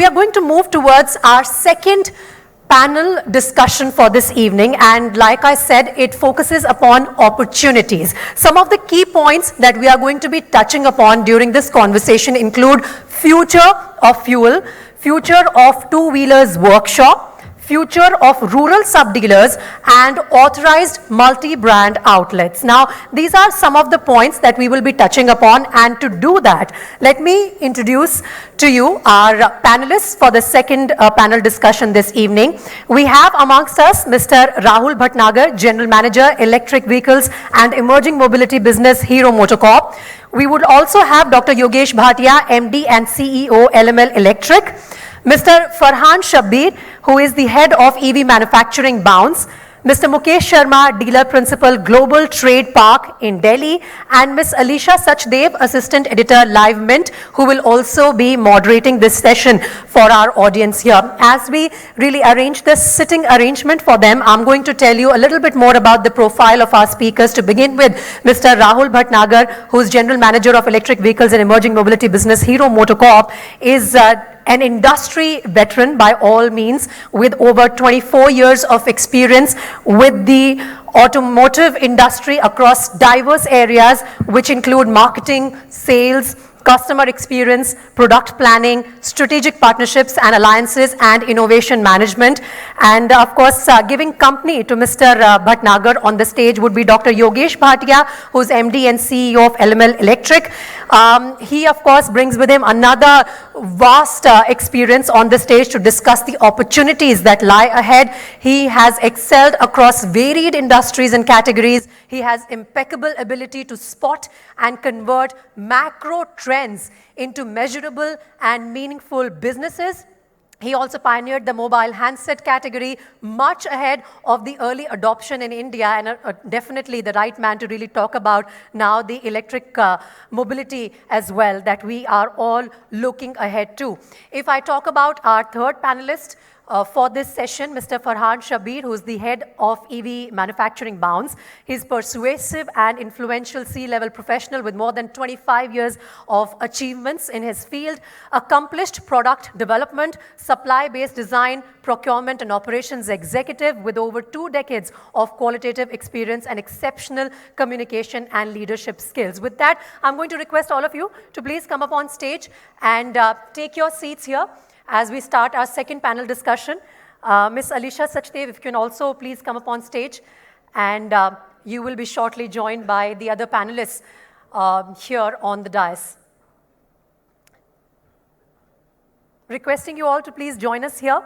we are going to move towards our second panel discussion for this evening, and like I said, it focuses upon opportunities. Some of the key points that we are going to be touching upon during this conversation include future of fuel, future of two-wheelers workshop, future of rural sub-dealers, and authorized multi-brand outlets. Now, these are some of the points that we will be touching upon, and to do that, let me introduce to you our panelists for the second panel discussion this evening. We have amongst us Mr. Rahul Bhatnagar, General Manager, Electric Vehicles and Emerging Mobility Business, Hero MotoCorp. We would also have Dr. Yogesh Bhatia, MD and CEO, LML Electric. Mr. Farhaan Shabbir, who is the head of EV manufacturing Bounce, Mr. Mukesh Sharma, dealer principal, Global Trade Park in Delhi, and Ms. Alisha Sachdev, assistant editor, LiveMint, who will also be moderating this session for our audience here. As we really arrange this sitting arrangement for them, I'm going to tell you a little bit more about the profile of our speakers. To begin with, Mr. Rahul Bhatnagar, who is General Manager of Electric Vehicles and Emerging Mobility Business, Hero MotoCorp, is an industry veteran by all means, with over 24 years of experience with the automotive industry across diverse areas, which include marketing, sales, customer experience, product planning, strategic partnerships and alliances, and innovation management. And of course, giving company to Mr. Bhatnagar on the stage would be Dr. Yogesh Bhatia, who's MD and CEO of LML Electric. He, of course, brings with him another vast experience on the stage to discuss the opportunities that lie ahead. He has excelled across varied industries and categories. He has impeccable ability to spot and convert macro trends into measurable and meaningful businesses. He also pioneered the mobile handset category much ahead of the early adoption in India, and definitely the right man to really talk about now the electric mobility as well that we are all looking ahead to. If I talk about our third panelist, for this session, Mr. Farhaan Shabbir, who is the head of EV manufacturing Bounce. He's persuasive and influential C-level professional with more than 25 years of achievements in his field, accomplished product development, supply-based design, procurement and operations executive with over 2 decades of qualitative experience and exceptional communication and leadership skills. With that, I'm going to request all of you to please come up on stage and take your seats here as we start our second panel discussion. Ms. Alisha Sachdev, if you can also please come up on stage, and you will be shortly joined by the other panelists here on the dais. Requesting you all to please join us here.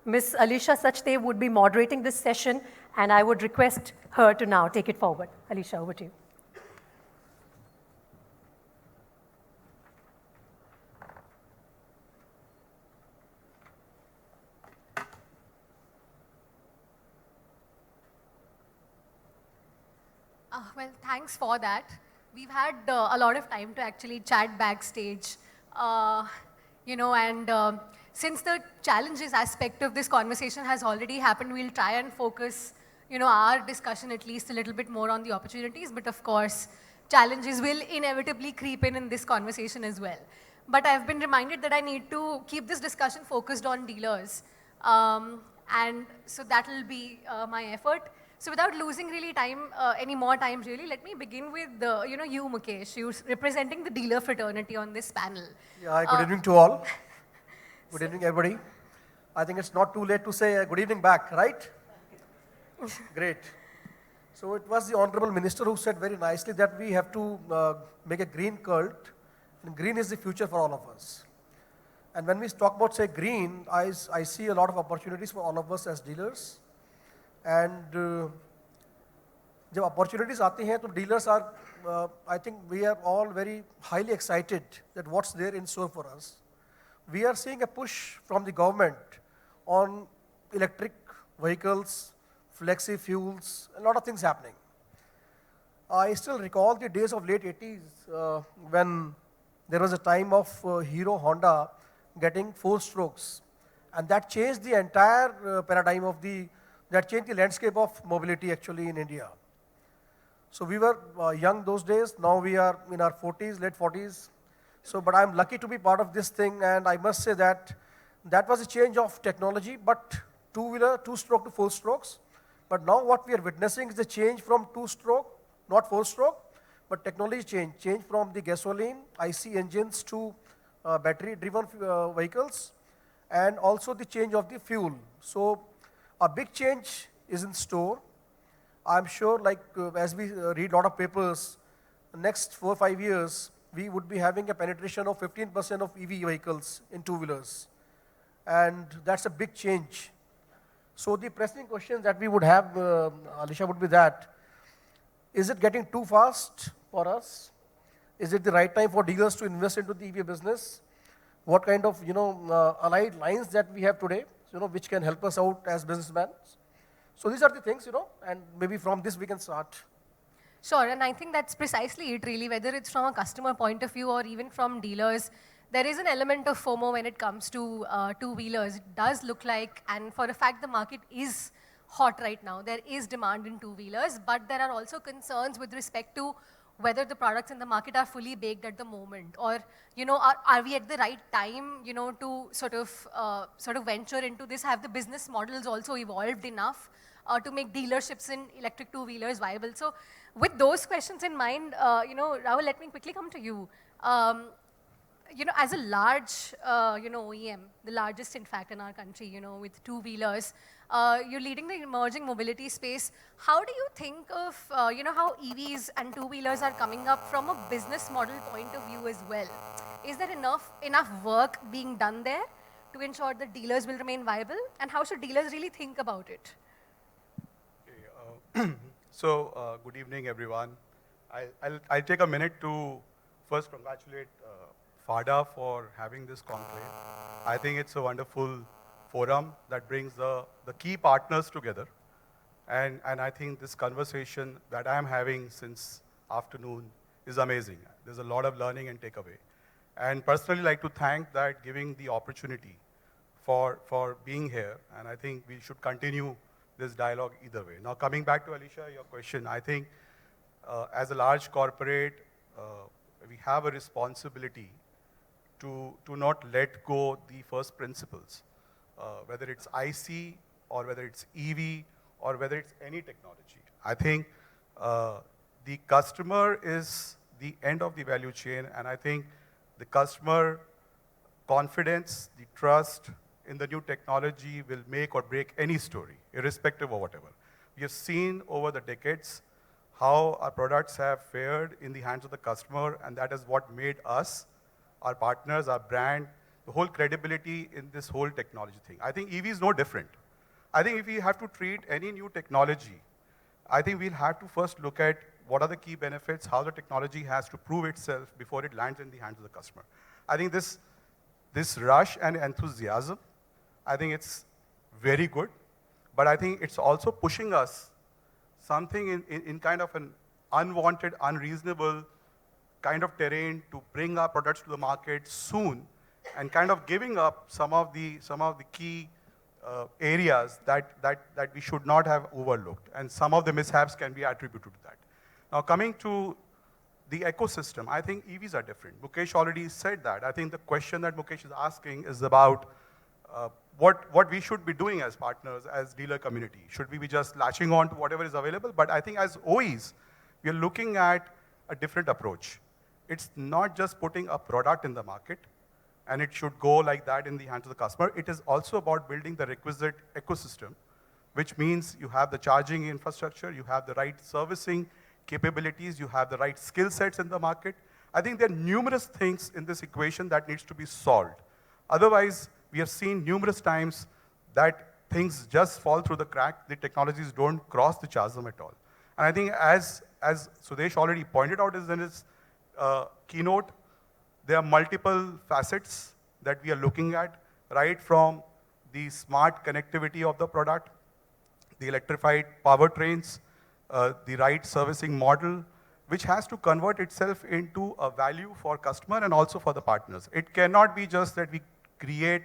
Ms. Alisha Sachdev would be moderating this session, and I would request her to now take it forward. Alisha, over to you. Well, thanks for that. We've had a lot of time to actually chat backstage, and since the challenges aspect of this conversation has already happened, we'll try and focus, our discussion at least a little bit more on the opportunities, but of course, challenges will inevitably creep in this conversation as well. But I've been reminded that I need to keep this discussion focused on dealers, and so that will be my effort. So without losing really any more time really, let me begin with you, Mukesh. You're representing the dealer fraternity on this panel. Yeah, good evening to all. Good evening, everybody. I think it's not too late to say good evening back, right? Great. So it was the Honorable Minister who said very nicely that we have to make a green cult, and green is the future for all of us. And when we talk about, say, green, I see a lot of opportunities for all of us as dealers. And जब opportunities आती हैं तो dealers are, I think we are all very highly excited that what's there in store for us. We are seeing a push from the government on electric vehicles, flexi fuels, a lot of things happening. I still recall the days of late 80s when there was a time of Hero Honda getting 4 strokes, and that changed the entire paradigm of that changed the landscape of mobility actually in India. So we were young those days, now we are in our 40s, late 40s. So, but I'm lucky to be part of this thing, and I must say that that was a change of technology, but two-wheeler, two-stroke to four strokes. But now what we are witnessing is a change from two-stroke, not four-stroke, but technology change from the gasoline, IC engines to battery-driven vehicles, and also the change of the fuel. So a big change is in store. I'm sure, like as we read a lot of papers, next 4 or 5 years, we would be having a penetration of 15% of EV vehicles in two-wheelers. And that's a big change. So the pressing question that we would have, Alisha, would be that, is it getting too fast for us? Is it the right time for dealers to invest into the EV business? What kind of, allied lines that we have today, which can help us out as businessmen? So these are the things, and maybe from this we can start. Sure, and I think that's precisely it really, whether it's from a customer point of view or even from dealers. There is an element of FOMO when it comes to two-wheelers. It does look like, and for a fact the market is hot right now. There is demand in two-wheelers, but there are also concerns with respect to whether the products in the market are fully baked at the moment, or are we at the right time to sort of venture into this? Have the business models also evolved enough to make dealerships in electric two-wheelers viable? So with those questions in mind, Rahul, let me quickly come to you. As a large, OEM, the largest in fact in our country, with two-wheelers, you're leading the emerging mobility space. How do you think of, how EVs and two-wheelers are coming up from a business model point of view as well? Is there enough work being done there to ensure that dealers will remain viable? And how should dealers really think about it? Okay, good evening, everyone. I'll take a minute to first congratulate FADA for having this conclave. I think it's a wonderful forum that brings the key partners together. And I think this conversation that I'm having since afternoon is amazing. There's a lot of learning and takeaway. And personally like to thank that giving the opportunity for being here. And I think we should continue this dialogue either way. Now coming back to Alisha, your question, I think as a large corporate, we have a responsibility to not let go the first principles, whether it's IC or whether it's EV or whether it's any technology. I think the customer is the end of the value chain, and I think the customer confidence, the trust in the new technology will make or break any story, irrespective of whatever. We have seen over the decades how our products have fared in the hands of the customer, and that is what made us, our partners, our brand, the whole credibility in this whole technology thing. I think EV is no different. I think if we have to treat any new technology, I think we'll have to first look at what are the key benefits, how the technology has to prove itself before it lands in the hands of the customer. I think this rush and enthusiasm, I think it's very good, but I think it's also pushing us something in kind of an unwanted, unreasonable kind of terrain to bring our products to the market soon, and kind of giving up some of the key areas that we should not have overlooked, and some of the mishaps can be attributed to that. Now coming to the ecosystem, I think EVs are different. Mukesh already said that. I think the question that Mukesh is asking is about what we should be doing as partners, as dealer community. Should we be just latching on to whatever is available? But I think as OEs, we are looking at a different approach. It's not just putting a product in the market, and it should go like that in the hands of the customer. It is also about building the requisite ecosystem, which means you have the charging infrastructure, you have the right servicing capabilities, you have the right skill sets in the market. I think there are numerous things in this equation that needs to be solved. Otherwise, we have seen numerous times that things just fall through the crack, the technologies don't cross the chasm at all. And I think as Sudesh already pointed out in his keynote, there are multiple facets that we are looking at, right from the smart connectivity of the product, the electrified powertrains, the right servicing model, which has to convert itself into a value for customer and also for the partners. It cannot be just that we create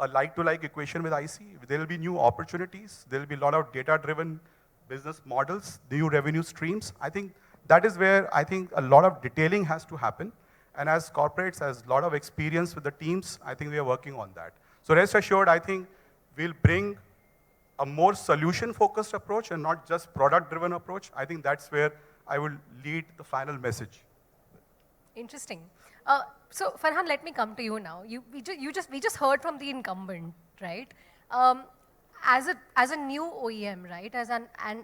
a like-to-like equation with IC. There will be new opportunities. There will be a lot of data-driven business models, new revenue streams. I think that is where I think a lot of detailing has to happen. And as corporates, as a lot of experience with the teams, I think we are working on that. So rest assured, I think we'll bring a more solution-focused approach and not just product-driven approach. I think that's where I will lead the final message. Interesting. So Farhaan, let me come to you now. We just heard from the incumbent, right? As a new OEM, right?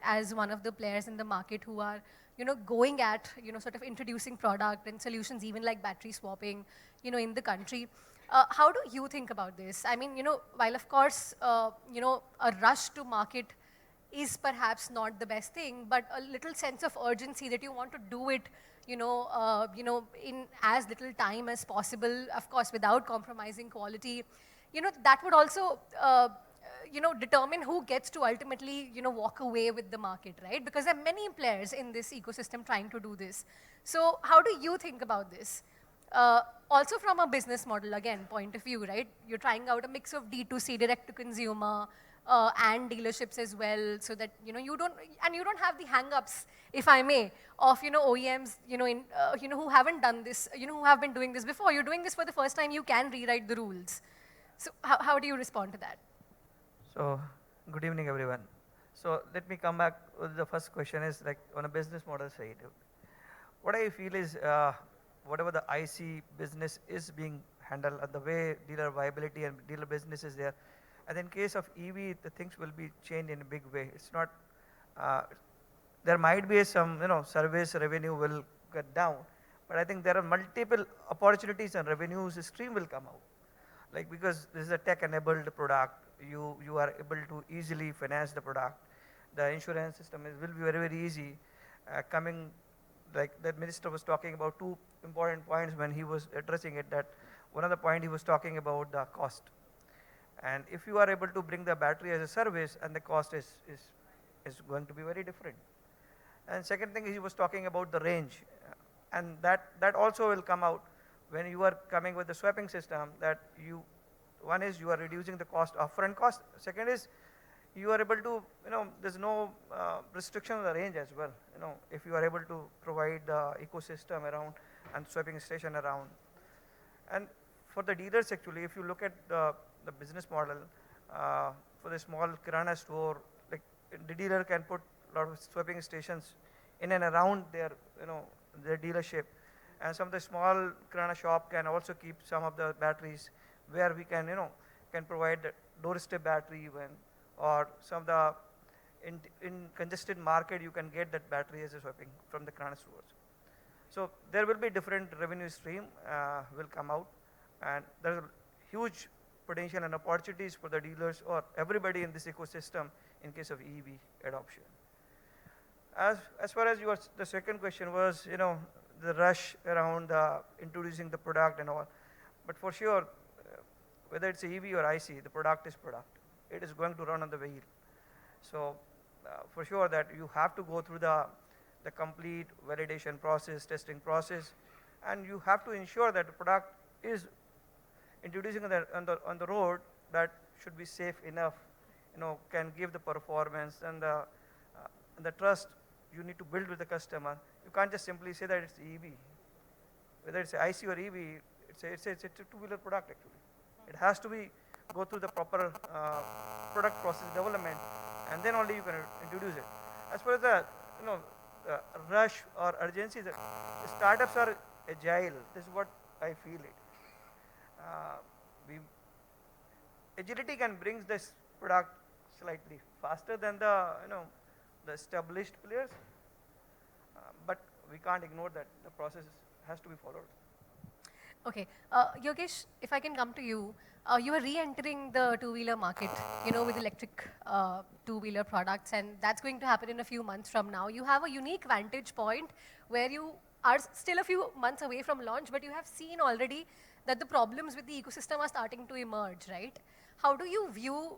As one of the players in the market who are going at sort of introducing product and solutions, even like battery swapping, in the country. How do you think about this? I mean, while of course, a rush to market is perhaps not the best thing, but a little sense of urgency that you want to do it, in as little time as possible, of course, without compromising quality, that would also, determine who gets to ultimately, walk away with the market, right? Because there are many players in this ecosystem trying to do this. So how do you think about this? Also from a business model, again, point of view, right? You're trying out a mix of D2C, direct to consumer, and dealerships as well, so that, you don't have the hang-ups, if I may, of, OEMs, who haven't done this, who have been doing this before. You're doing this for the first time, you can rewrite the rules. So how do you respond to that? So, good evening, everyone. So, let me come back with the first question is like on a business model side. What I feel is whatever the IC business is being handled and the way dealer viability and dealer business is there, and in case of EV, the things will be changed in a big way. It's not, there might be some, service revenue will get down, but I think there are multiple opportunities and revenues stream will come out. Like because this is a tech-enabled product, you are able to easily finance the product. The insurance system will be very, very easy. Coming, like the minister was talking about two important points when he was addressing it, that one of the point he was talking about the cost. And if you are able to bring the battery as a service, and the cost is going to be very different. And second thing, he was talking about the range. And that also will come out when you are coming with the swapping system, that one is you are reducing the cost, upfront cost. Second is you are able to, there's no restriction on the range as well. If you are able to provide the ecosystem around and swapping station around. And for the dealers actually, if you look at the business model, for the small kirana store, like the dealer can put a lot of swapping stations in and around their, their dealership. And some of the small kirana shop can also keep some of the batteries where we can, can provide the doorstep battery even, or some of the, in congested market, you can get that battery as a swapping from the kirana stores. So there will be different revenue stream will come out, and there's a huge potential and opportunities for the dealers or everybody in this ecosystem in case of EV adoption. As far as the second question was, the rush around introducing the product and all, but for sure, whether it's EV or IC, the product is product. It is going to run on the wheel. So for sure that you have to go through the complete validation process, testing process, and you have to ensure that the product is introducing on the road that should be safe enough, can give the performance and the trust you need to build with the customer. You can't just simply say that it's EV. Whether it's IC or EV, it's a two-wheeler product actually. It has to go through the proper product process development, and then only you can introduce it. As far as the rush or urgency, the startups are agile. This is what I feel it. Agility can bring this product slightly faster than the established players, but we can't ignore that the process has to be followed. Okay, Yogesh, if I can come to you, you are re-entering the two-wheeler market, with electric two-wheeler products, and that's going to happen in a few months from now. You have a unique vantage point where you are still a few months away from launch, but you have seen already that the problems with the ecosystem are starting to emerge, right? How do you view,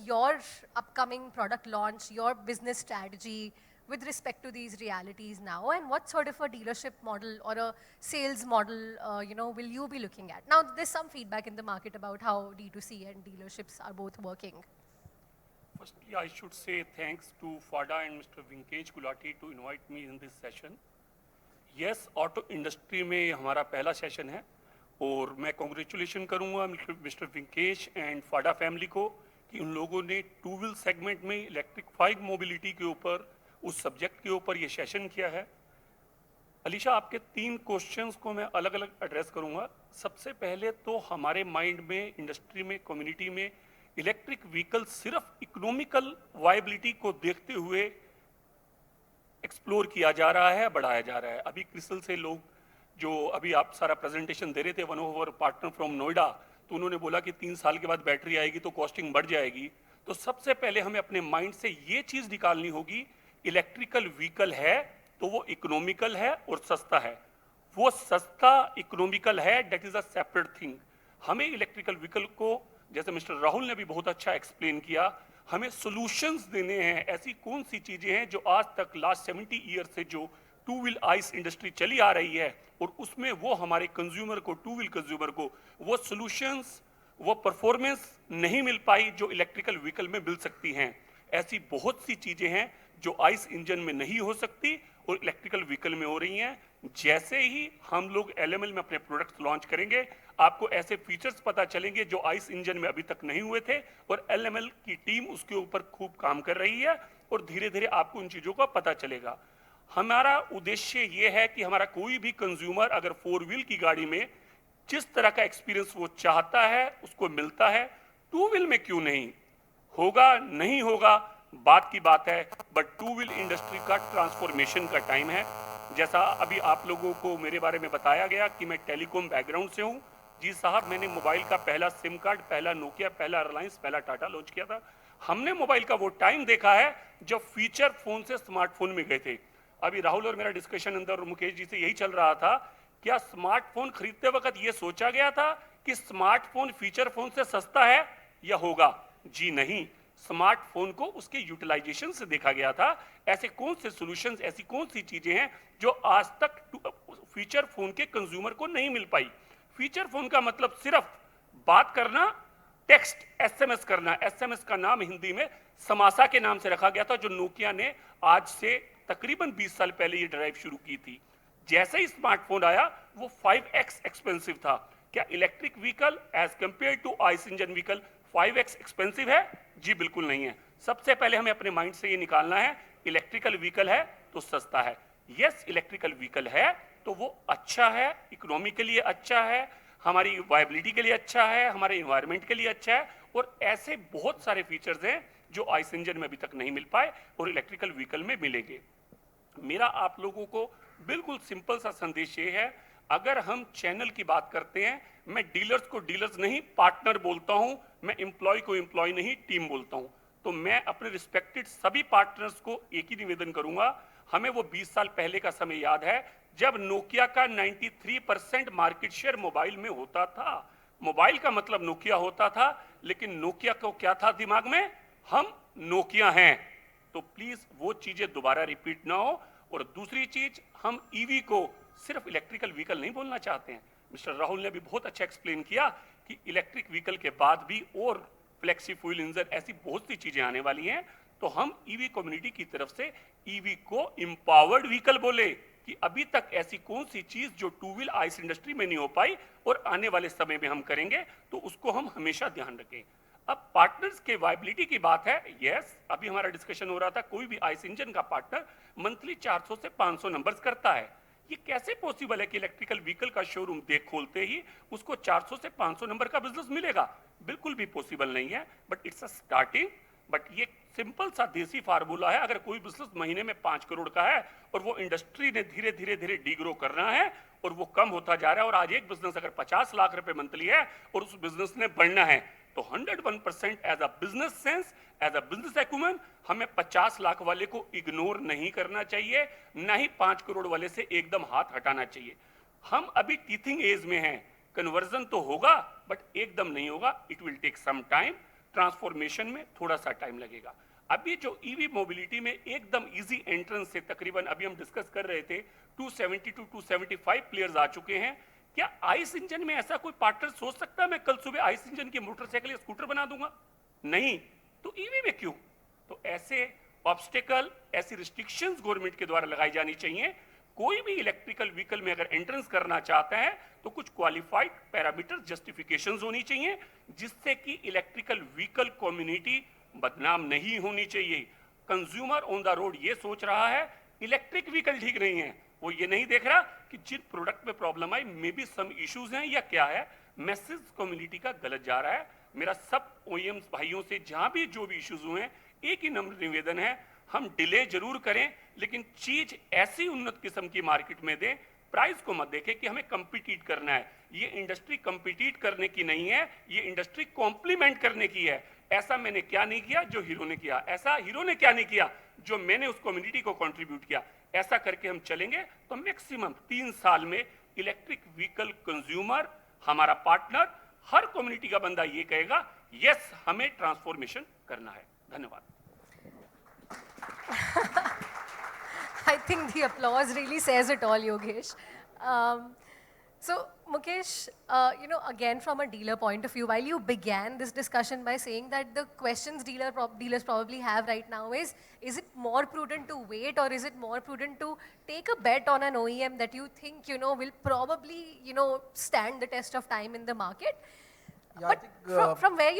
your upcoming product launch, your business strategy with respect to these realities now, and what sort of a dealership model or a sales model, will you be looking at? Now, there's some feedback in the market about how D2C and dealerships are both working. Firstly, I should say thanks to FADA and Mr. Vinkesh Gulati to invite me in this session. Yes, auto industry में हमारा पहला session है और मैं congratulation करूंगा mister Vinkesh and फाडा family को कि उन लोगों ने टू व्हील सेगमेंट में इलेक्ट्रिफाइड मोबिलिटी के ऊपर उस सब्जेक्ट के ऊपर ये सेशन किया है। अलीशा, आपके 3 क्वेश्चंस को मैं अलग अलग एड्रेस करूंगा। सबसे पहले तो हमारे माइंड में, इंडस्ट्री में, कम्युनिटी में इलेक्ट्रिक व्हीकल सिर्फ इकोनॉमिकल वायबिलिटी को देखते हुए एक्सप्लोर किया जा रहा है, बढ़ाया जा रहा है। अभी क्रिसल से लोग जो अभी आप सारा प्रेजेंटेशन दे रहे थे, one of our partner from Noida, तो उन्होंने बोला कि 3 साल के बाद बैटरी आएगी तो कॉस्टिंग बढ़ जाएगी। तो सबसे पहले हमें अपने माइंड से ये चीज निकालनी होगी, इलेक्ट्रिकल व्हीकल है तो वो इकोनॉमिकल है और सस्ता है। वो सस्ता इकोनॉमिकल है, that is a separate thing. हमें इलेक्ट्रिकल व्हीकल को, जैसे मिस्टर राहुल ने भी बहुत अच्छा एक्सप्लेन किया, हमें सॉल्यूशंस देने हैं। ऐसी कौन सी चीजें हैं जो आज तक लास्ट 70 ईयर से जो टू व्हील आइस इंडस्ट्री चली आ रही है और उसमें वो हमारे कंज्यूमर को, टू व्हील कंज्यूमर को वो सॉल्यूशंस, वो परफॉर्मेंस नहीं मिल पाई जो इलेक्ट्रिकल व्हीकल में मिल सकती हैं। ऐसी बहुत सी चीजें हैं जो आइस इंजन में नहीं हो सकती और इलेक्ट्रिकल व्हीकल में हो रही हैं। जैसे ही हम लोग एलएमएल में अपने प्रोडक्ट्स लॉन्च करेंगे, आपको ऐसे फीचर्स पता चलेंगे जो आइस इंजन में अभी तक नहीं हुए थे और एलएमएल की टीम उसके ऊपर खूब काम कर रही है और धीरे धीरे आपको उन चीजों का पता चलेगा। हमारा उद्देश्य ये है कि हमारा कोई भी कंज्यूमर अगर 4 व्हील की गाड़ी में जिस तरह का एक्सपीरियंस वो चाहता है उसको मिलता है, 2 व्हील में क्यों नहीं होगा? नहीं होगा, बात की बात है, बट 2 व्हील इंडस्ट्री का ट्रांसफॉर्मेशन का टाइम है। जैसा अभी आप लोगों को मेरे बारे में बताया गया कि मैं टेलीकॉम बैकग्राउंड से हूं। जी साहब, मैंने मोबाइल का पहला सिम कार्ड, पहला नोकिया, पहला रिलायंस, पहला टाटा लॉन्च किया था। हमने मोबाइल का वो टाइम देखा है जब फीचर फोन से स्मार्टफोन में गए थे। अभी राहुल और मेरा डिस्कशन अंदर मुकेश जी से यही चल रहा था, क्या स्मार्टफोन खरीदते वक्त ये सोचा गया था कि स्मार्टफोन फीचर फोन से सस्ता है या होगा? जी नहीं, स्मार्टफोन को उसके यूटिलाइजेशन से देखा गया था। ऐसे कौन से सॉल्यूशंस, ऐसी कौन सी चीजें हैं जो आज तक फीचर फोन के कंज्यूमर को नहीं मिल पाई? फीचर फोन का मतलब सिर्फ बात करना, टेक्स्ट एसएमएस करना। एसएमएस का नाम हिंदी में समासा के नाम से रखा गया था, जो नोकिया ने आज से तकरीबन 20 साल पहले ये ड्राइव शुरू की थी। जैसे ही स्मार्टफोन आया वो 5x एक्सपेंसिव था। क्या electric vehicle as compare to ICE engine vehicle 5x expensive है? जी बिल्कुल नहीं है। सबसे पहले हमें अपने माइंड से ये निकालना है, इलेक्ट्रिकल व्हीकल है तो सस्ता है। यस, इलेक्ट्रिकल व्हीकल है तो वो अच्छा है, इकोनॉमी के लिए अच्छा है, हमारी वायबिलिटी के लिए अच्छा है, हमारे इन्वायरमेंट के लिए अच्छा है, और ऐसे बहुत सारे फीचर्स हैं जो आइस इंजन में अभी तक नहीं मिल पाए और इलेक्ट्रिकल व्हीकल में मिलेंगे। मेरा आप लोगों को बिल्कुल सिंपल सा संदेश ये है, अगर हम चैनल की बात करते हैं, मैं डीलर्स को डीलर्स नहीं पार्टनर बोलता हूं, मैं एम्प्लॉय को एम्प्लॉय नहीं टीम बोलता हूं। तो मैं अपने रिस्पेक्टेड सभी पार्टनर्स को एक ही निवेदन करूंगा, हमें वो 20 साल पहले का समय याद है जब नोकिया का 93% मार्केट शेयर मोबाइल में होता था। मोबाइल का मतलब नोकिया होता था, लेकिन नोकिया को क्या था दिमाग में, हम नोकिया हैं। तो प्लीज वो चीजें दोबारा रिपीट ना हो। और दूसरी चीज, हम ईवी को सिर्फ इलेक्ट्रिकल व्हीकल नहीं बोलना चाहते हैं। मिस्टर राहुल ने भी बहुत अच्छा एक्सप्लेन किया कि इलेक्ट्रिक व्हीकल के बाद भी और फ्लेक्सी फ्यूल इंजन, ऐसी बहुत सी चीजें आने वाली हैं। तो हम ईवी कम्युनिटी की तरफ से ईवी को एम्पावर्ड व्हीकल बोले कि अभी तक ऐसी कौन सी चीज जो टू व्हील आइस इंडस्ट्री में नहीं हो पाई और आने वाले समय में हम करेंगे, तो उसको हम हमेशा ध्यान रखें। अब पार्टनर्स के वायबिलिटी की बात है। यस, अभी हमारा डिस्कशन हो रहा था, कोई भी आइस इंजन का पार्टनर मंथली 400 से 500 नंबर्स करता है। ये कैसे पॉसिबल है कि इलेक्ट्रिकल व्हीकल का शोरूम देख खोलते ही उसको 400 से 500 नंबर का बिजनेस मिलेगा? बिल्कुल भी पॉसिबल नहीं है, but it's a starting. But ये सिंपल सा देसी फार्मूला है। अगर कोई बिजनेस महीने में 5 करोड़ का है और वो इंडस्ट्री ने धीरे धीरे धीरे डीग्रो करना है और वो कम होता जा रहा है, और आज एक बिजनेस अगर 50 लाख रुपए मंथली है और उस बिजनेस ने बढ़ना है, तो 101% as a business sense, as a business acumen, हमें 50 लाख वाले को इग्नोर नहीं करना चाहिए, ना ही 5 करोड़ वाले से एकदम हाथ हटाना चाहिए। हम अभी टीथिंग एज में हैं, कन्वर्जन तो होगा बट एकदम नहीं होगा, it will take some time. Transformation में थोड़ा सा टाइम लगेगा। अभी जो ईवी मोबिलिटी में एकदम इजी एंट्रेंस से, तकरीबन अभी हम डिस्कस कर रहे थे 270 टू 275 प्लेयर्स आ चुके हैं। क्या आइस इंजन में ऐसा कोई पार्टनर सोच सकता है मैं कल सुबह आइस इंजन की मोटरसाइकिल या स्कूटर बना दूंगा? नहीं। तो ईवी में क्यों? तो ऐसे ऑब्स्टेकल, ऐसी रिस्ट्रिक्शंस गवर्नमेंट के द्वारा लगाई जानी चाहिए। कोई भी इलेक्ट्रिकल व्हीकल में अगर एंट्रेंस करना चाहते हैं तो कुछ क्वालिफाइड पैरामीटर जस्टिफिकेशंस होनी चाहिए, जिससे कि इलेक्ट्रिकल व्हीकल कम्युनिटी बदनाम नहीं होनी चाहिए। कंज्यूमर ऑन द रोड ये सोच रहा है इलेक्ट्रिक व्हीकल ठीक नहीं है, वो ये नहीं देख रहा कि जिन प्रोडक्ट में प्रॉब्लम आई मे बी सम इश्यूज हैं या क्या है। मैसेज कम्युनिटी का गलत जा रहा है। मेरा सब ओईएम्स भाइयों से जहां भी जो भी इश्यूज हुए हैं, एक ही नम्र निवेदन है, हम डिले जरूर करें लेकिन चीज ऐसी उन्नत किस्म की मार्केट में दें, प्राइस को मत देखें कि हमें कंपीट करना है। ये इंडस्ट्री कंपीट करने की नहीं है, ये इंडस्ट्री कॉम्प्लीमेंट करने की है। ऐसा मैंने क्या नहीं किया जो हीरो ने किया, ऐसा हीरो ने क्या नहीं किया जो मैंने उस कम्युनिटी को कंट्रीब्यूट किया। ऐसा करके हम चलेंगे तो मैक्सिमम 3 साल में इलेक्ट्रिक व्हीकल कंज्यूमर, हमारा पार्टनर, हर कम्युनिटी का बंदा ये कहेगा यस हमें ट्रांसफॉर्मेशन करना है। धन्यवाद। I think the applause really says it all, Yogesh. So, Mukesh, again from a dealer point of view, while you began this discussion by saying that the questions dealers probably have right now is it more prudent to wait, or is it more prudent to take a bet on an OEM that you think, will probably, stand the test of time in the market? Yeah, But I think, from where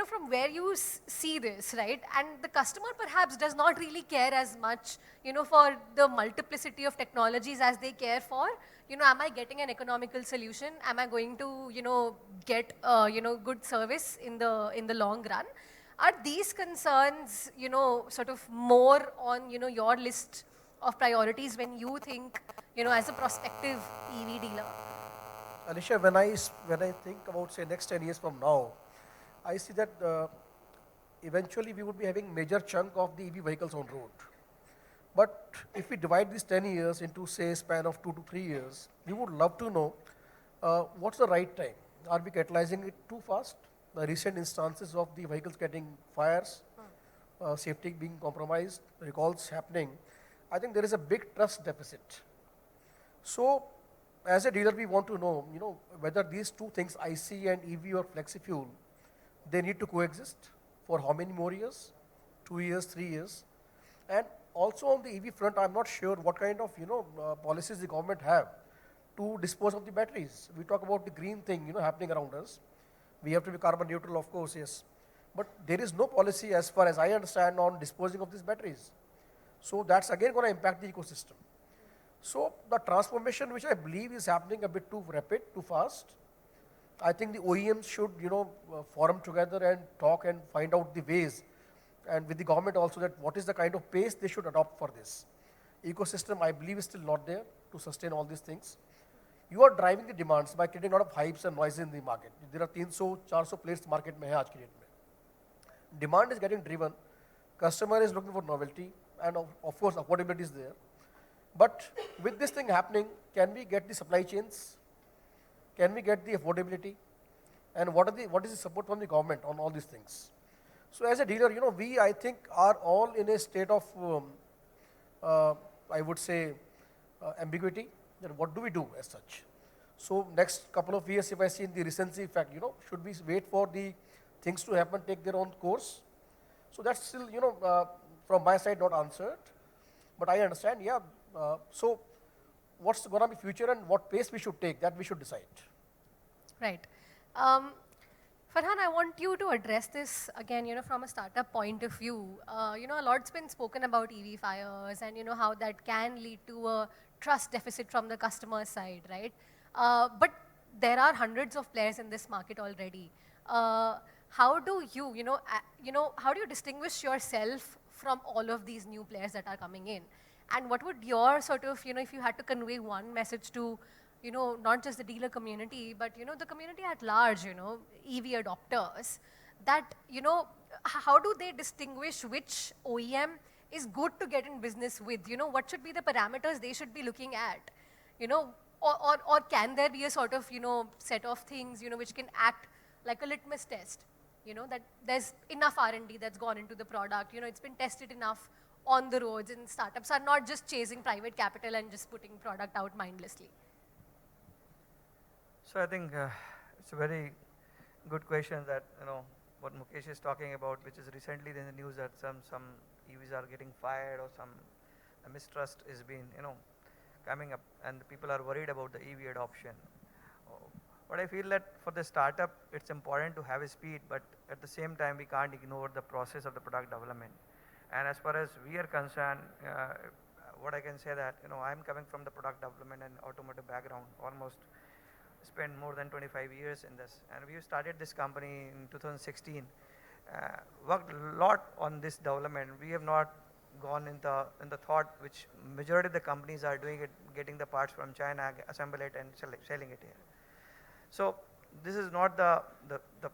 from where you see this, right? And the customer perhaps does not really care as much, for the multiplicity of technologies as they care for, am I getting an economical solution? Am I going to, get, good service in the long run? Are these concerns, sort of more on, your list of priorities when you think, as a prospective EV dealer? Alisha, when I think about, say, next 10 years from now, I see that eventually we would be having major chunk of the EV vehicles on road. But if we divide these 10 years into, say, a span of 2 to 3 years, we would love to know what's the right time. Are we catalyzing it too fast? The recent instances of the vehicles getting fires, safety being compromised, recalls happening, I think there is a big trust deficit. So, as a dealer, we want to know, whether these two things, IC and EV or flexi fuel, they need to coexist for how many more years? 2 years, 3 years? And also on the EV front, I'm not sure what kind of, policies the government have to dispose of the batteries. We talk about the green thing, happening around us. We have to be carbon neutral, of course, yes. But there is no policy, as far as I understand, on disposing of these batteries. So that's again going to impact the ecosystem. So the transformation, which I believe is happening a bit too rapid, too fast, I think the OEMs should, forum together and talk and find out the ways, and with the government also, that what is the kind of pace they should adopt for this. Ecosystem, I believe, is still not there to sustain all these things. You are driving the demands by creating a lot of hypes and noise in the market. There are 300-400 players market mein hai aaj ki date mein. Demand is getting driven. Customer is looking for novelty, and of course affordability is there. But with this thing happening, can we get the supply chains? Can we get the affordability? And what is the support from the government on all these things? So as a dealer, we, I think, are all in a state of, I would say, ambiguity. Then what do we do as such? So next couple of years, if I see in the recency effect, should we wait for the things to happen, take their own course? So that's still, from my side, not answered. But I understand, yeah. So what's going to be future and what pace we should take, that we should decide. Right. Farhaan, I want you to address this again, from a startup point of view. A lot's been spoken about EV fires and, how that can lead to a trust deficit from the customer side, right? But there are hundreds of players in this market already. How do you, how do you distinguish yourself from all of these new players that are coming in? And what would your sort of, if you had to convey one message to, not just the dealer community, but, the community at large, EV adopters, that, how do they distinguish which OEM is good to get in business with? What should be the parameters they should be looking at? Or can there be a sort of, set of things, which can act like a litmus test? That there's enough R&D that's gone into the product, it's been tested enough on the roads, and startups are not just chasing private capital and just putting product out mindlessly. So I think it's a very good question that, what Mukesh is talking about, which is recently in the news that some EVs are getting fired or some mistrust is being, coming up, and people are worried about the EV adoption. But I feel that for the startup, it's important to have a speed, but at the same time, we can't ignore the process of the product development. And as far as we are concerned, what I can say that, I'm coming from the product development and automotive background, almost spent more than 25 years in this. And we started this company in 2016, worked a lot on this development. We have not gone in the thought which majority of the companies are doing it, getting the parts from China, assemble it and selling it here. So this is not the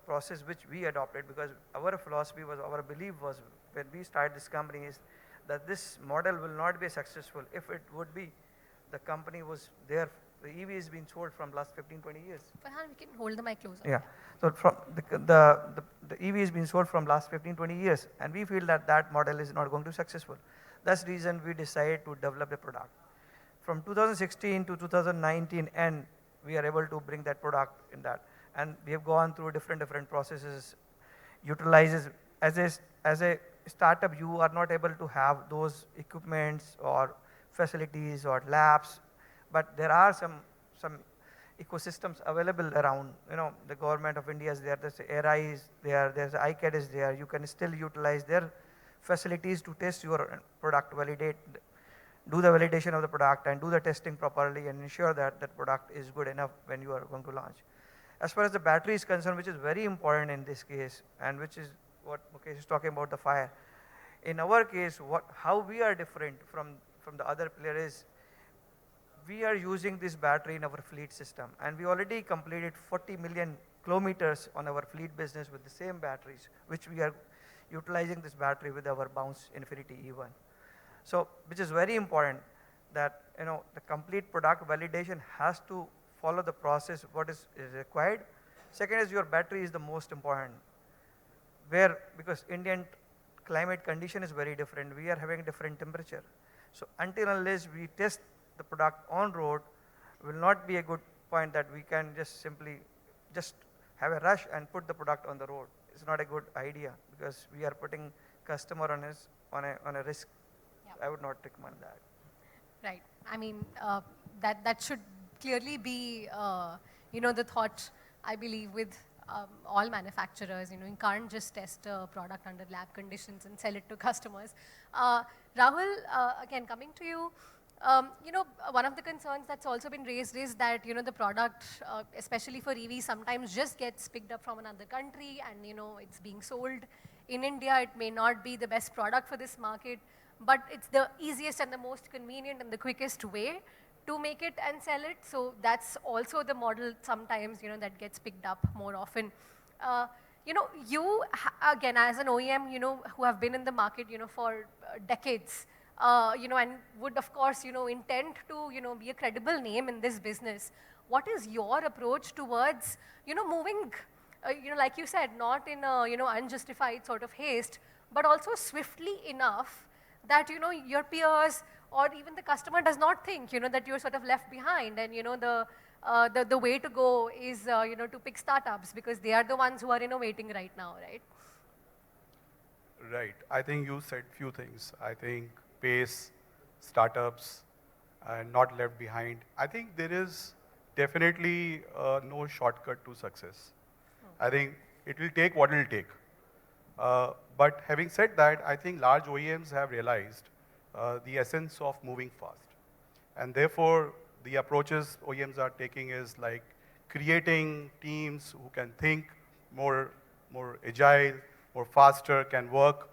process which we adopted, because our philosophy was, our belief was when we started this company is that this model will not be successful. If it would be, the company was there, the EV is being sold from last 15, 20 years. Farhaan, we can hold the mic closer. Yeah, so from the EV is being sold from last 15, 20 years, and we feel that that model is not going to be successful. That's the reason we decided to develop a product. From 2016 to 2019, and we are able to bring that product in that. And we have gone through different processes, utilizes, as a startup, you are not able to have those equipments or facilities or labs, but there are some ecosystems available around. The government of India is there, there's ARI is there, there's ICAD is there. You can still utilize their facilities to test your product, do the validation of the product and do the testing properly and ensure that that product is good enough when you are going to launch. As far as the battery is concerned, which is very important in this case, and which is what Mukesh is talking about, the fire. In our case, how we are different from the other player is, we are using this battery in our fleet system, and we already completed 40 million kilometers on our fleet business with the same batteries, which we are utilizing this battery with our Bounce Infinity E1. So, which is very important that, the complete product validation has to follow the process, what is required. Second is, your battery is the most important. Because Indian climate condition is very different, we are having different temperature. So until unless we test the product on road, will not be a good point that we can just simply have a rush and put the product on the road. It's not a good idea, because we are putting customer on a risk. Yep. I would not recommend that. Right. I mean, that should clearly be, the thought, I believe, with all manufacturers. You can't just test a product under lab conditions and sell it to customers. Rahul, again, coming to you, one of the concerns that's also been raised is that, the product, especially for EV, sometimes just gets picked up from another country and, it's being sold in India. It may not be the best product for this market, but it's the easiest and the most convenient and the quickest way to make it and sell it. So that's also the model sometimes, that gets picked up more often. You, again, as an OEM, who have been in the market, for decades, and would, of course, intend to, be a credible name in this business. What is your approach towards, moving, like you said, not in a, unjustified sort of haste, but also swiftly enough that, your peers or even the customer does not think, that you're sort of left behind, and, the way to go is, to pick startups, because they are the ones who are innovating right now, right? Right. I think you said few things. I think pace, startups, and not left behind. I think there is definitely no shortcut to success. I think it will take what it will take. But having said that, I think large OEMs have realized the essence of moving fast. And therefore, the approaches OEMs are taking is like creating teams who can think more agile, more faster, can work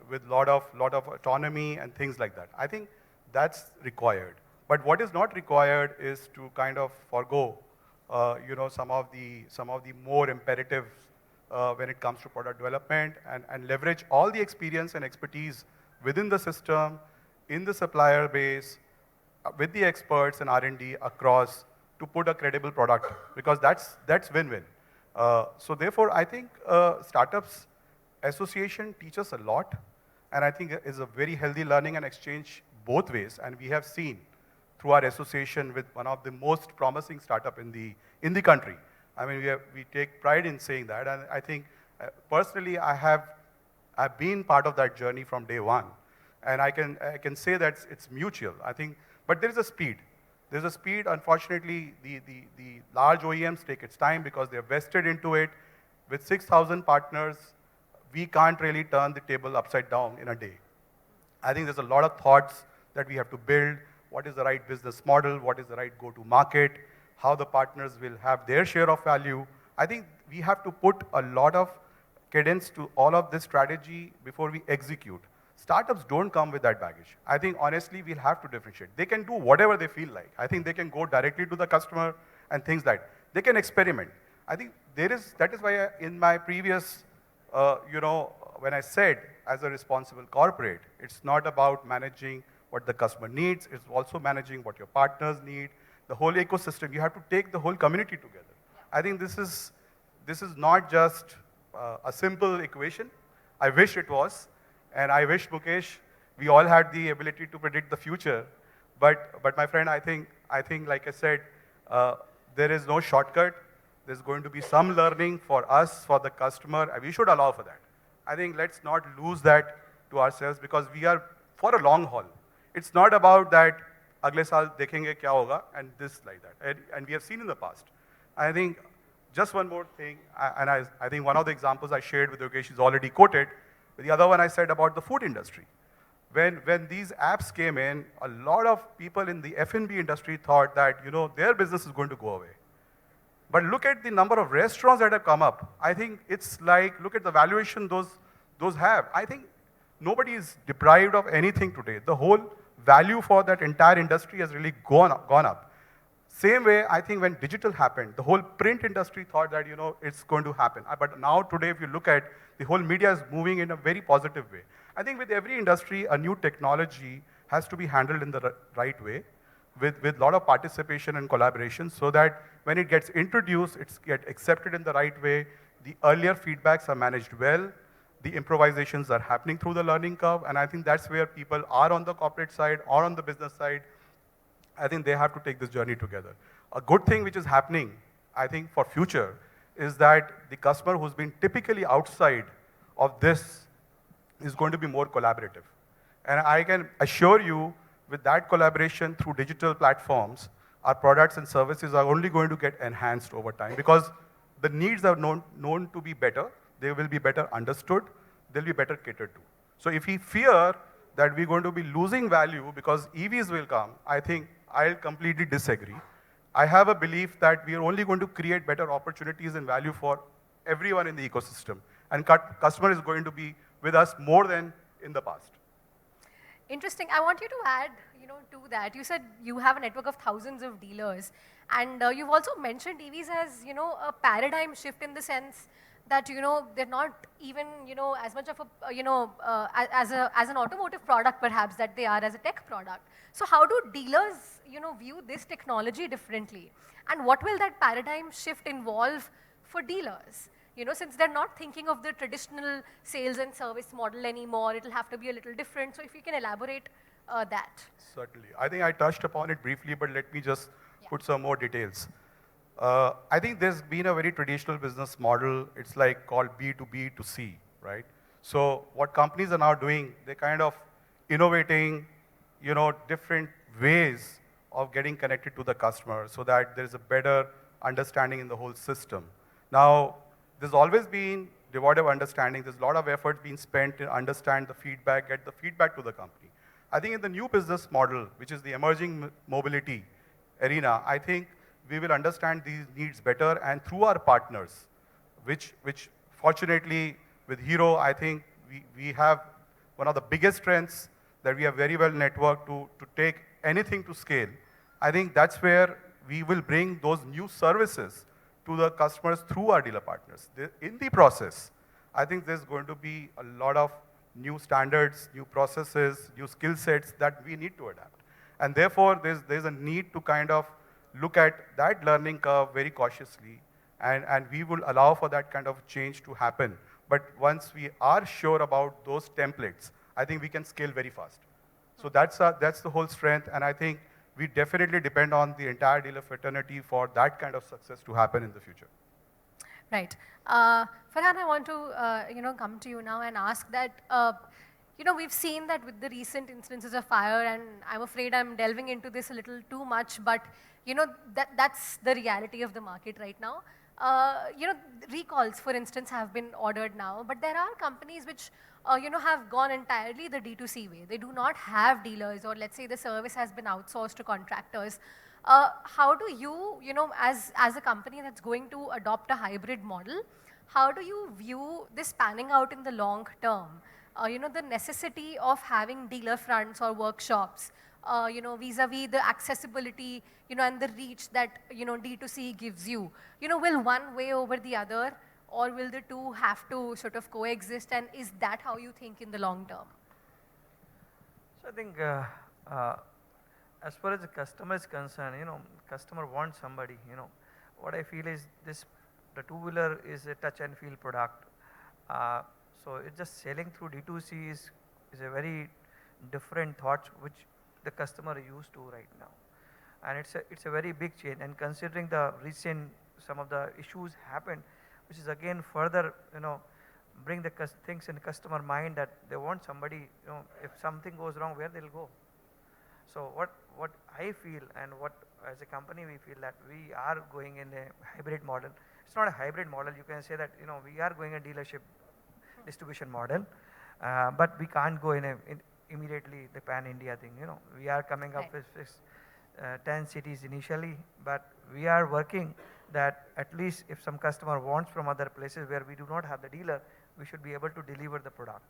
with lot of autonomy and things like that. I think that's required. But what is not required is to kind of forgo, some of the more imperative when it comes to product development, and leverage all the experience and expertise within the system, in the supplier base, with the experts and R&D across to put a credible product, because that's win-win. So therefore, I think startups association teaches a lot, and I think is a very healthy learning and exchange both ways. And we have seen through our association with one of the most promising startup in the country. I mean, we take pride in saying that, and I think personally I've been part of that journey from day one, and I can say that it's mutual. I think But there is a speed. There's a speed, unfortunately, the large OEMs take its time because they're vested into it. With 6,000 partners, we can't really turn the table upside down in a day. I think there's a lot of thoughts that we have to build. What is the right business model? What is the right go-to market? How the partners will have their share of value. I think we have to put a lot of cadence to all of this strategy before we execute. Startups don't come with that baggage. I think honestly, we'll have to differentiate. They can do whatever they feel like. I think they can go directly to the customer and things like that. They can experiment. I think that is why in my previous, when I said as a responsible corporate, it's not about managing what the customer needs, it's also managing what your partners need, the whole ecosystem. You have to take the whole community together. I think this is not just a simple equation. I wish it was. And I wish, Mukesh, we all had the ability to predict the future. But my friend, I think, like I said, there is no shortcut. There's going to be some learning for us, for the customer, and we should allow for that. I think let's not lose that to ourselves because we are for a long haul. It's not about that, agle saal dekhenge kya hoga, and this like that. And we have seen in the past. I think just one more thing, and I think one of the examples I shared with Yogesh is already quoted. The other one I said about the food industry. When these apps came in, a lot of people in the F&B industry thought that, their business is going to go away. But look at the number of restaurants that have come up. I think it's like, look at the valuation those have. I think nobody is deprived of anything today. The whole value for that entire industry has really gone up. Same way, I think when digital happened, the whole print industry thought that, it's going to happen. But now today, if you look at the whole media is moving in a very positive way. I think with every industry, a new technology has to be handled in the right way with a lot of participation and collaboration so that when it gets introduced, it's get accepted in the right way. The earlier feedbacks are managed well. The improvisations are happening through the learning curve. And I think that's where people are on the corporate side or on the business side. I think they have to take this journey together. A good thing which is happening, I think, for future is that the customer who's been typically outside of this is going to be more collaborative. And I can assure you, with that collaboration through digital platforms, our products and services are only going to get enhanced over time because the needs are known to be better, they will be better understood, they'll be better catered to. So if we fear that we're going to be losing value because EVs will come, I think I'll completely disagree. I have a belief that we are only going to create better opportunities and value for everyone in the ecosystem. And customer is going to be with us more than in the past. Interesting. I want you to add, to that. You said you have a network of thousands of dealers, and you've also mentioned EVs as, a paradigm shift in the sense that, they're not even, as much of a, as an automotive product perhaps that they are as a tech product. So how do dealers, view this technology differently? And what will that paradigm shift involve for dealers? Since they're not thinking of the traditional sales and service model anymore, it'll have to be a little different. So if you can elaborate that. Certainly. I think I touched upon it briefly, but let me just put some more details. I think there's been a very traditional business model. It's like called B to B to C, right? So what companies are now doing, they're kind of innovating, different ways of getting connected to the customer so that there's a better understanding in the whole system. Now, there's always been devoid of understanding. There's a lot of effort being spent to understand the feedback, get the feedback to the company. I think in the new business model, which is the emerging mobility arena, I think we will understand these needs better and through our partners, which fortunately with Hero, I think we have one of the biggest strengths that we are very well networked to take anything to scale. I think that's where we will bring those new services to the customers through our dealer partners. In the process, I think there's going to be a lot of new standards, new processes, new skill sets that we need to adapt. And therefore, there's a need to kind of look at that learning curve very cautiously, and we will allow for that kind of change to happen. But once we are sure about those templates, I think we can scale very fast. So that's the whole strength, and I think we definitely depend on the entire dealer fraternity for that kind of success to happen in the future. Right. Farhaan, I want to come to you now and ask that, we've seen that with the recent instances of fire, and I'm afraid I'm delving into this a little too much, but that's the reality of the market right now. Recalls, for instance, have been ordered now, but there are companies which, have gone entirely the D2C way. They do not have dealers, or let's say the service has been outsourced to contractors. How do you, as a company that's going to adopt a hybrid model, how do you view this panning out in the long term? The necessity of having dealer fronts or workshops, vis-a-vis the accessibility, and the reach that, D2C gives you. Will one weigh over the other, or will the two have to sort of coexist, and is that how you think in the long term? So I think as far as the customer is concerned, customer wants somebody, what I feel is the two-wheeler is a touch and feel product. So it's just selling through D2C is a very different thought which the customer is used to right now. And it's a very big change, and considering the recent, some of the issues happened, which is again further, bring the things in the customer mind that they want somebody, if something goes wrong, where they'll go. So what I feel, and what as a company we feel, that we are going in a hybrid model. It's not a hybrid model, you can say that, we are going a dealership distribution model, but we can't go in immediately the pan-India thing, We are coming up with 10 cities initially, but we are working that at least if some customer wants from other places where we do not have the dealer, we should be able to deliver the product.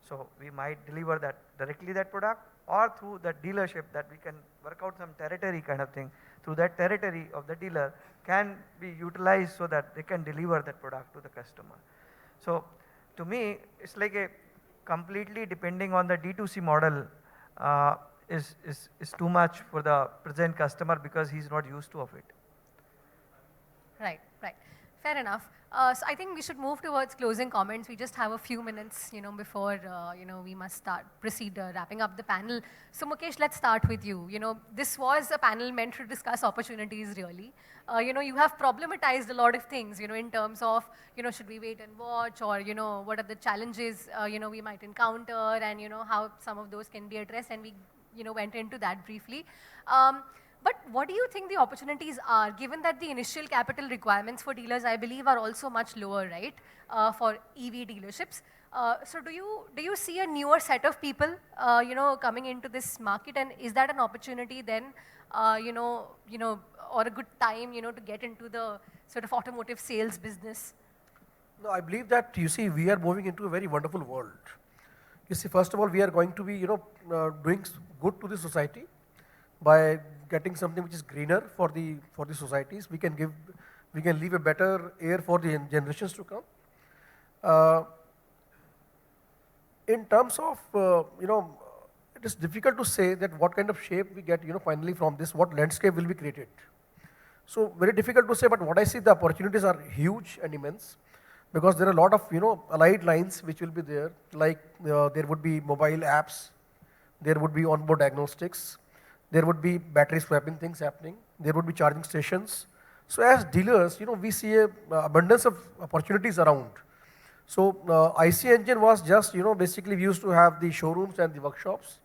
So we might deliver that directly that product, or through the dealership, that we can work out some territory kind of thing. Through that territory of the dealer can be utilized so that they can deliver that product to the customer. So to me, it's like a completely depending on the D2C model is too much for the present customer, because he's not used to of it. Right. Fair enough. So I think we should move towards closing comments. We just have a few minutes, before, we must proceed wrapping up the panel. So Mukesh, let's start with you. This was a panel meant to discuss opportunities really. You have problematized a lot of things, in terms of, should we wait and watch, or, what are the challenges, we might encounter, and, how some of those can be addressed, and we, went into that briefly. But what do you think the opportunities are, given that the initial capital requirements for dealers, I believe, are also much lower, right, for EV dealerships? So do you see a newer set of people, coming into this market, and is that an opportunity then, or a good time, to get into the sort of automotive sales business? No, I believe that, we are moving into a very wonderful world. First of all, we are going to be, doing good to the society by getting something which is greener for the societies. We can leave a better air for the generations to come. In terms of, it is difficult to say that what kind of shape we get, finally from this, what landscape will be created. So very difficult to say, but what I see, the opportunities are huge and immense, because there are a lot of, allied lines which will be there, like there would be mobile apps, there would be onboard diagnostics, there would be battery swapping things happening, there would be charging stations. So as dealers, we see a abundance of opportunities around. So IC engine was just, basically we used to have the showrooms and the workshops.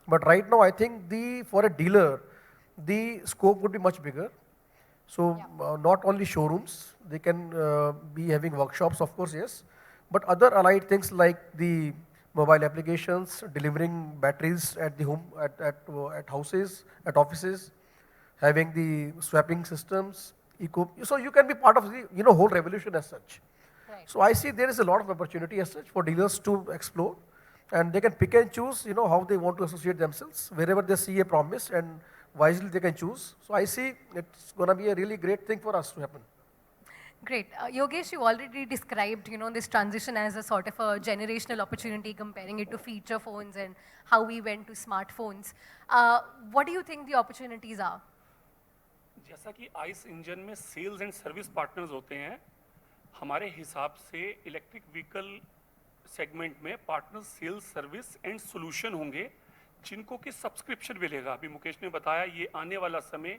But right now, I think for a dealer, the scope would be much bigger. So not only showrooms, they can be having workshops, of course, yes, but other allied things like the mobile applications, delivering batteries at the home, at houses, at offices, having the swapping systems, so you can be part of the whole revolution as such. Right. So I see there is a lot of opportunity as such for dealers to explore, and they can pick and choose, how they want to associate themselves, wherever they see a promise, and wisely they can choose. So I see it's going to be a really great thing for us to happen. Great. Yogesh, you already described, this transition as a sort of a generational opportunity, comparing it to feature phones and how we went to smartphones. What do you think the opportunities are? जैसा कि ICE engine में sales and service partners होते हैं, हमारे हिसाब से electric vehicle segment में partners sales service and solution होंगे, जिनको कि सब्सक्रिप्शन मिलेगा. अभी मुकेश ने बताया ये आने वाला समय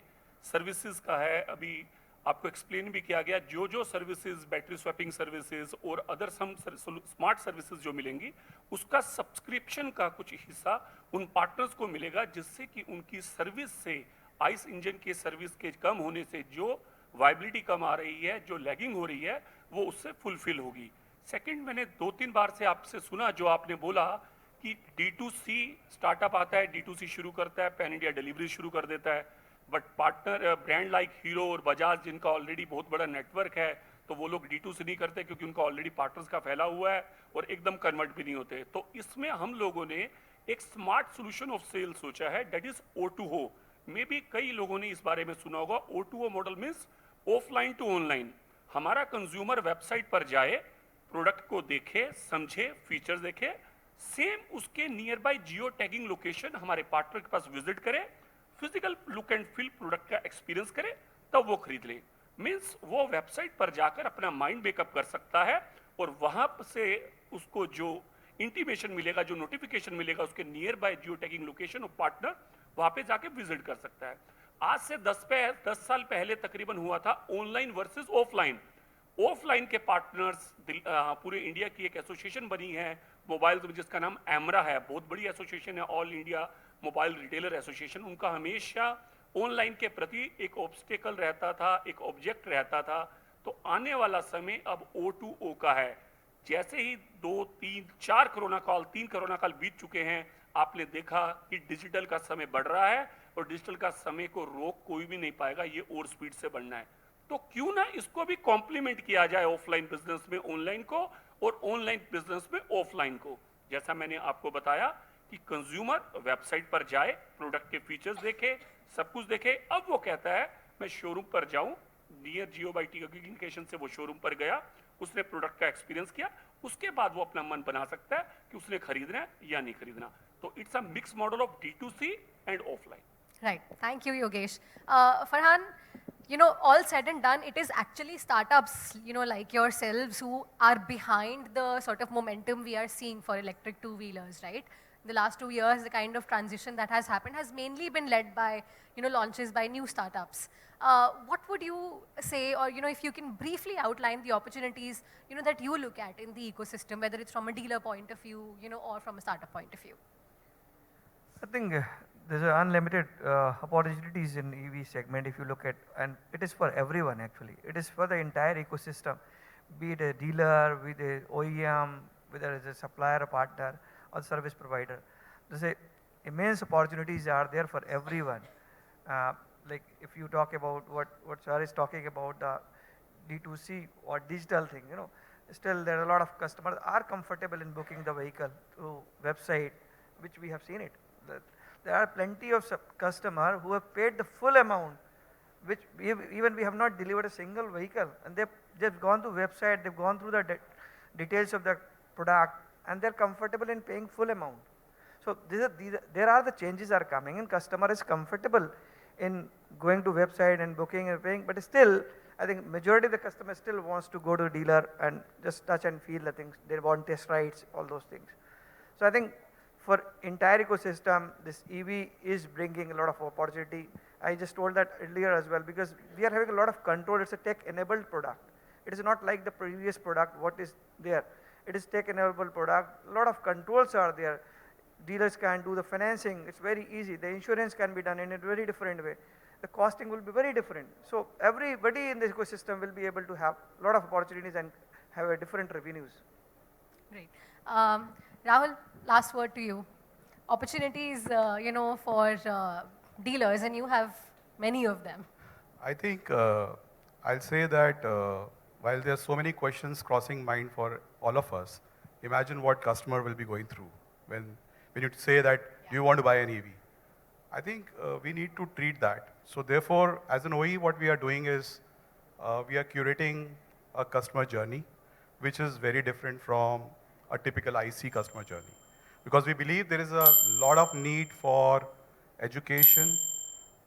सर्विसेज का है. अभी आपको एक्सप्लेन भी किया गया जो जो सर्विसेज, बैटरी स्वैपिंग सर्विसेज और अदर सम स्मार्ट सर्विसेज जो मिलेंगी, उसका सब्सक्रिप्शन का कुछ हिस्सा उन पार्टनर्स को मिलेगा, जिससे कि उनकी सर्विस से, आइस इंजन के सर्विस के कम होने से जो वाइबिलिटी कम आ रही है, जो लैगिंग हो रही है, वो उससे फुलफिल होगी। सेकंड, मैंने 2-3 बार से आपसे सुना जो आपने बोला कि D2C स्टार्टअप आता है, D2C शुरू करता है, पैन इंडिया डिलीवरी शुरू कर देता है, but partner brand like hero और बजाज जिनका ऑलरेडी बहुत बड़ा नेटवर्क है, तो वो लोग D2C नहीं करते क्योंकि उनका ऑलरेडी पार्टनर्स का फैला हुआ है और एकदम कन्वर्ट भी नहीं होते। तो इसमें हम लोगों ने एक स्मार्ट सोल्यूशन ऑफ सेल सोचा है, डेट इज O2O। मे भी कई लोगों ने इस बारे में सुना होगा। O2O model means offline to online. हमारा कंज्यूमर वेबसाइट पर जाए, प्रोडक्ट को देखे, समझे, फीचर्स देखे, सेम उसके near by geo tagging location हमारे पार्टनर के पास विजिट करे, physical look and feel product का एक्सपीरियंस करे, तब वो खरीद ले। मीन्स वो वेबसाइट पर जाकर अपना माइंड मेकअप कर सकता है और वहां से उसको जो इंटीमेशन मिलेगा, जो नोटिफिकेशन मिलेगा, उसके near by geo tagging location of partner, वहां पे जाके विजिट कर सकता है। आज से 10 साल पहले तकरीबन हुआ था ऑनलाइन वर्सेस ऑफलाइन। ऑफलाइन के पार्टनर्स पूरे इंडिया की एक एसोसिएशन बनी है मोबाइल में, जिसका नाम एमरा है, बहुत बड़ी एसोसिएशन है, all India mobile retailer association. उनका हमेशा ऑनलाइन के प्रति एक ऑब्स्टेकल रहता था, एक ऑब्जेक्ट रहता था। तो आने वाला समय अब O2O का है। जैसे ही 2, 3, 4 कोरोना काल, 3 कोरोना काल बीत चुके हैं, आपने देखा कि डिजिटल का समय बढ़ रहा है और डिजिटल का समय को रोक कोई भी नहीं पाएगा, ये और स्पीड से बढ़ना है। तो क्यों ना इसको भी कॉम्प्लीमेंट किया जाए, ऑफलाइन बिजनेस में ऑनलाइन को और ऑनलाइन बिजनेस में ऑफलाइन को। जैसा मैंने आपको बताया कि कंज्यूमर वेबसाइट पर जाए, प्रोडक्ट के फीचर्स देखे, सब कुछ देखे, अब वो कहता है मैं शोरूम पर जाऊं, near Jio by T communication से वो शोरूम पर गया, उसने प्रोडक्ट का एक्सपीरियंस किया, उसके बाद वो अपना मन बना सकता है कि उसने खरीदना है या नहीं खरीदना। तो it's a mix model of D2C and offline. Right. Thank you, Yogesh. Farhaan, all said and done, it is actually startups, like yourselves who are behind the sort of momentum we are seeing for electric two-wheelers, right? The last 2 years, the kind of transition that has happened has mainly been led by, launches by new startups. What would you say, or, if you can briefly outline the opportunities, that you look at in the ecosystem, whether it's from a dealer point of view, or from a startup point of view? I think there's unlimited opportunities in EV segment if you look at, and it is for everyone actually. It is for the entire ecosystem, be it a dealer, be it a OEM, whether it's a supplier, a partner, or service provider. There's a immense opportunities are there for everyone. Like if you talk about what Shar is talking about, the D2C or digital thing, still there are a lot of customers are comfortable in booking the vehicle through website, which we have seen it. There are plenty of customers who have paid the full amount, which even we have not delivered a single vehicle, and they've just gone to website, they've gone through the details of the product, and they're comfortable in paying full amount. So there are the changes are coming, and customer is comfortable in going to website and booking and paying, but still, I think majority of the customer still wants to go to a dealer and just touch and feel the things. They want test rides, all those things. So I think for entire ecosystem, this EV is bringing a lot of opportunity. I just told that earlier as well, because we are having a lot of control. It's a tech-enabled product. It is not like the previous product, what is there. It is tech-enabled product. A lot of controls are there. Dealers can do the financing. It's very easy. The insurance can be done in a very different way. The costing will be very different. So everybody in the ecosystem will be able to have a lot of opportunities and have a different revenues. Great. Rahul, last word to you. Opportunities, for dealers, and you have many of them. I think I'll say that while there are so many questions crossing mind for all of us, imagine what customer will be going through when you say that, do you want to buy an EV? I think we need to treat that. So therefore, as an OE, what we are doing is we are curating a customer journey, which is very different from a typical IC customer journey. Because we believe there is a lot of need for education,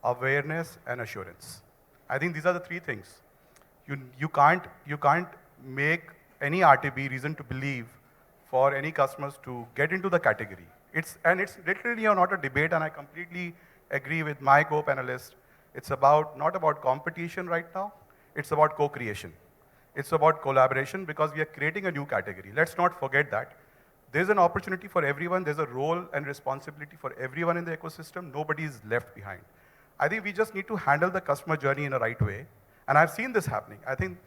awareness, and assurance. I think these are the three things. You can't make any RTB reason to believe for any customers to get into the category. It's literally not a debate, and I completely agree with my co-panelists. It's not about competition right now. it's about co-creation. It's about collaboration because we are creating a new category. Let's not forget that. There's an opportunity for everyone. There's a role and responsibility for everyone in the ecosystem. Nobody is left behind. I think we just need to handle the customer journey in a right way. And I've seen this happening. I think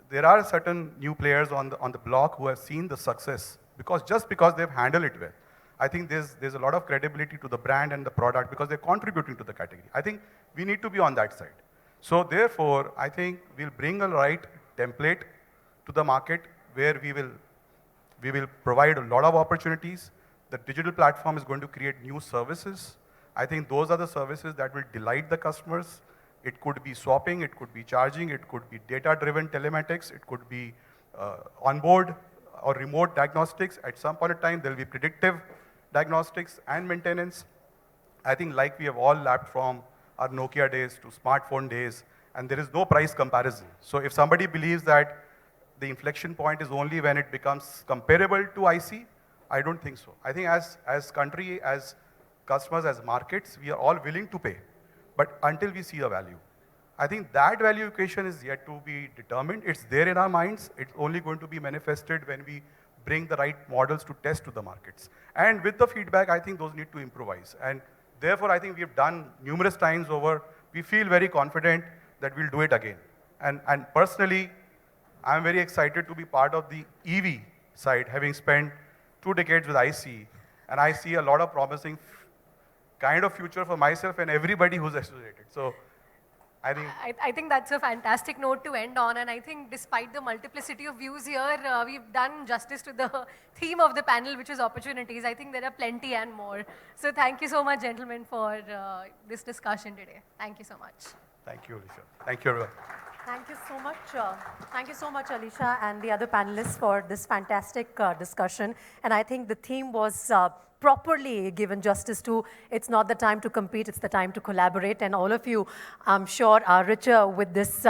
there are certain new players on the block who have seen the success because they've handled it well. I think there's a lot of credibility to the brand and the product because they're contributing to the category. I think we need to be on that side. So therefore, I think we'll bring a right template to the market where we will provide a lot of opportunities. The digital platform is going to create new services. I think those are the services that will delight the customers. It could be swapping, it could be charging, it could be data-driven telematics, it could be onboard or remote diagnostics. At some point in time, there'll be predictive diagnostics and maintenance. I think like we have all lapped from our Nokia days to smartphone days, and there is no price comparison. So if somebody believes that the inflection point is only when it becomes comparable to IC, I don't think so. I think as country, as customers, as markets, we are all willing to pay, but until we see a value. I think that value equation is yet to be determined. It's there in our minds. It's only going to be manifested when we bring the right models to test to the markets. And with the feedback, I think those need to improvise. And therefore, I think we have done numerous times over. We feel very confident that we'll do it again. And personally, I'm very excited to be part of the EV side, having spent 2 decades with IC, and I see a lot of promising kind of future for myself and everybody who's associated. So I think that's a fantastic note to end on, and I think despite the multiplicity of views here, we've done justice to the theme of the panel, which is opportunities. I think there are plenty and more. So thank you so much, gentlemen, for this discussion today. Thank you so much. Thank you, Alisha. Thank you, everyone. Thank you so much. Thank you so much, Alisha, and the other panelists for this fantastic discussion. And I think the theme was properly given justice to. It's not the time to compete, it's the time to collaborate. And all of you, I'm sure, are richer with this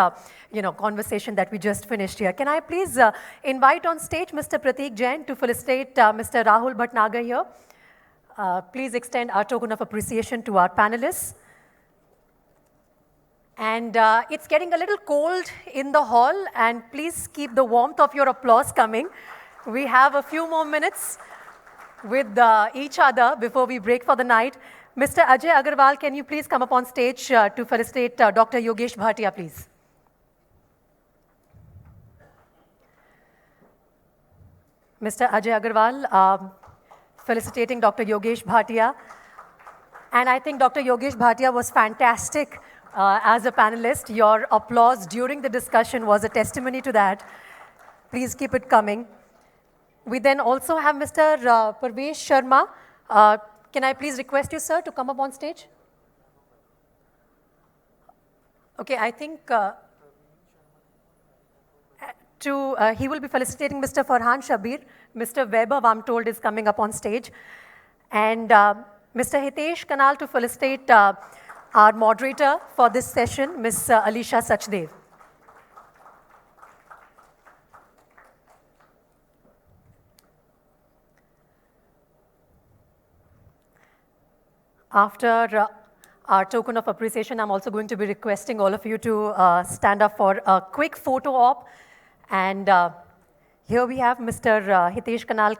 conversation that we just finished here. Can I please invite on stage Mr. Prateek Jain to felicitate Mr. Rahul Bhatnagar here. Please extend our token of appreciation to our panelists. And it's getting a little cold in the hall, and please keep the warmth of your applause coming. We have a few more minutes with each other before we break for the night. Mr. Ajay Agarwal, can you please come up on stage to felicitate Dr. Yogesh Bhatia, please? Mr. Ajay Agarwal, felicitating Dr. Yogesh Bhatia. And I think Dr. Yogesh Bhatia was fantastic as a panelist. Your applause during the discussion was a testimony to that. Please keep it coming. We then also have Mr. Parvesh Sharma. Can I please request you, sir, to come up on stage? Okay, I think he will be felicitating Mr. Farhaan Shabbir. Mr. Weber, I'm told, is coming up on stage. And Mr. Hitesh Kanal to felicitate our moderator for this session, Ms. Alisha Sachdev. After our token of appreciation, I'm also going to be requesting all of you to stand up for a quick photo op. And here we have Mr. Hitesh Kanal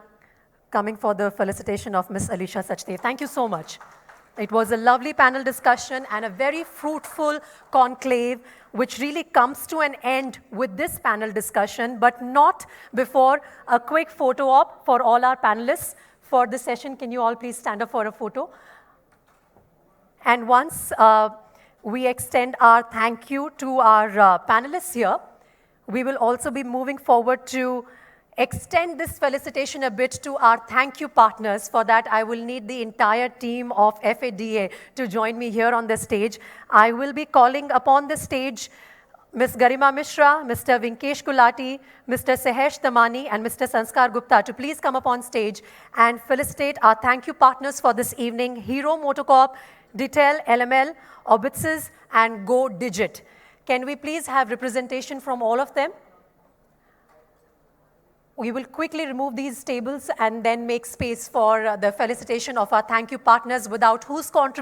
coming for the felicitation of Ms. Alisha Sachdev. Thank you so much. It was a lovely panel discussion and a very fruitful conclave, which really comes to an end with this panel discussion, but not before a quick photo op for all our panelists for this session. Can you all please stand up for a photo? And once we extend our thank you to our panelists here, we will also be moving forward to extend this felicitation a bit to our thank you partners. For that, I will need the entire team of FADA to join me here on the stage. I will be calling upon the stage Ms. Garima Mishra, Mr. Vinkesh Kulati, Mr. Sahesh Damani, and Mr. Sanskar Gupta to please come up on stage and felicitate our thank you partners for this evening: Hero MotoCorp, Detail, LML, Orbitsis, and Go Digit. Can we please have representation from all of them? We will quickly remove these tables and then make space for the felicitation of our thank you partners, without whose contribution